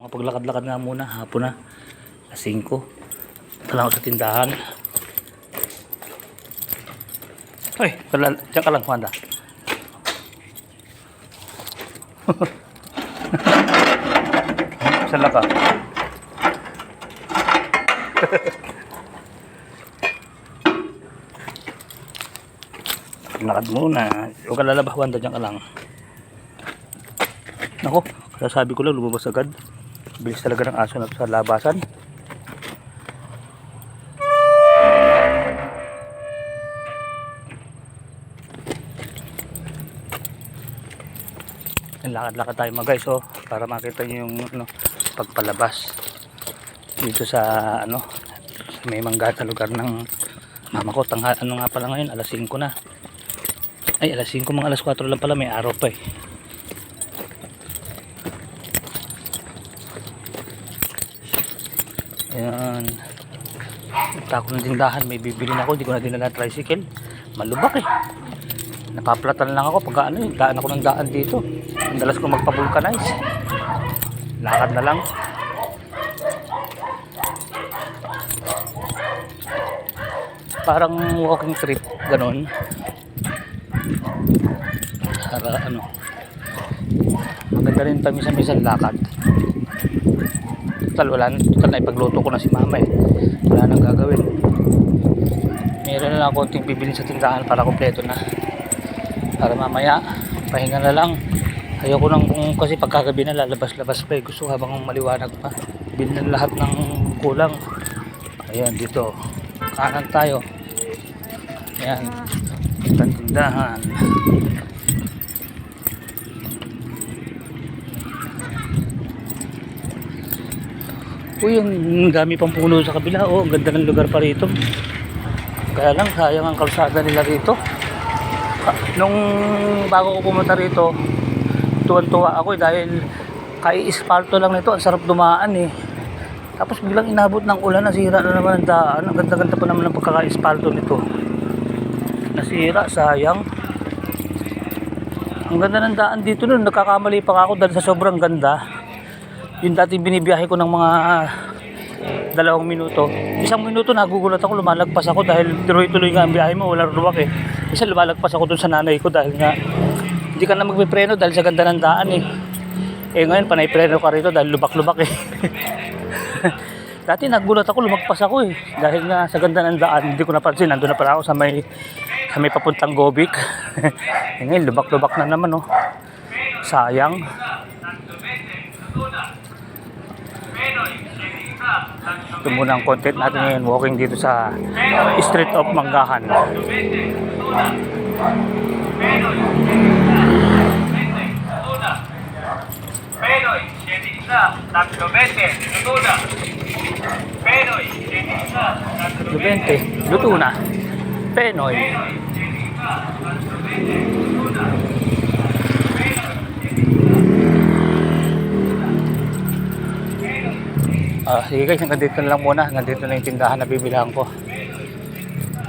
Mapaglakad-lakad nga muna, hapon na. Alas 5. Tala ako sa tindahan. Ay, diyan ka lang, Wanda. Sala ka. Lakad muna. Huwag ka lalabas, Wanda, diyan ka lang. Ako, sabi ko lang, lumabas agad. Bilis talaga ng aso na sa labasan. Lakad-lakad tayo mga guys, oh, para makita nyo yung pagpalabas dito sa sa may mangga sa lugar ng mama ko. Ano nga pala ngayon, alas 5 na. Ay, alas 5, mga alas 4 lang pala, may araw pa eh. Ayan, tako ng tindahan, may bibili na ako, hindi ko na dinala tricycle, malubak eh. Napaplatan lang ako pagka daan ako ng daan dito. Ang dalas ko magpa-vulcanize, lakad na lang. Parang walking trip ganon. Para maganda rin paminsan-minsan lakad. Total na ipagluto ko na si mama eh. Wala nang gagawin. Meron na lang konting bibili sa tindahan para kompleto na. Para mamaya pahinga na lang. Ayoko nang kasi pagkagabi na lalabas-labas pa eh. Gusto habang maliwanag pa. Bilhin na lahat ng kulang. Ayan dito. Kanan tayo. Ayan. Tindahan. Uy, ang dami pang puno sa kabila. Oh, ang ganda ng lugar pa rito. Kaya lang, sayang ang kalsada nila rito. Nung bago ko pumunta rito, tuwan-tuwa ako eh, dahil kai-ispalto lang nito. Ang sarap dumaan eh. Tapos biglang inabot ng ulan, nasira na naman ang daan. Ang ganda-ganda pa naman ang pagkaka-ispalto nito. Nasira, sayang. Ang ganda ng daan dito nun. Nagkakamali pa ako dahil sa sobrang ganda. Yung dati binibiyahe ko ng mga 2 minuto. 1 minuto nagugulat ako, lumalagpas ako dahil tuloy-tuloy nga ang biyahe mo, walang ruwak eh. Isa lumalagpas ako dun sa nanay ko dahil nga hindi ka na magpipreno dahil sa ganda ng daan eh. Eh ngayon panay preno ka rito dahil lubak-lubak eh. Dati nagulat ako, lumagpas ako eh. Dahil nga sa ganda ng daan, hindi ko napansin, nandun na pala ako sa may papuntang Gobic. Eh ngayon lubak-lubak na naman oh. Sayang. Ito muna ang content natin ngayon, walking dito sa Street of Manggahan. Penoy, 7 tatlo 20, luto na. Penoy, 7 tatlo 20, luto na. Penoy. Sige guys, hanggang dito na lang muna. Nandito na yung tindahan na bibilang ko.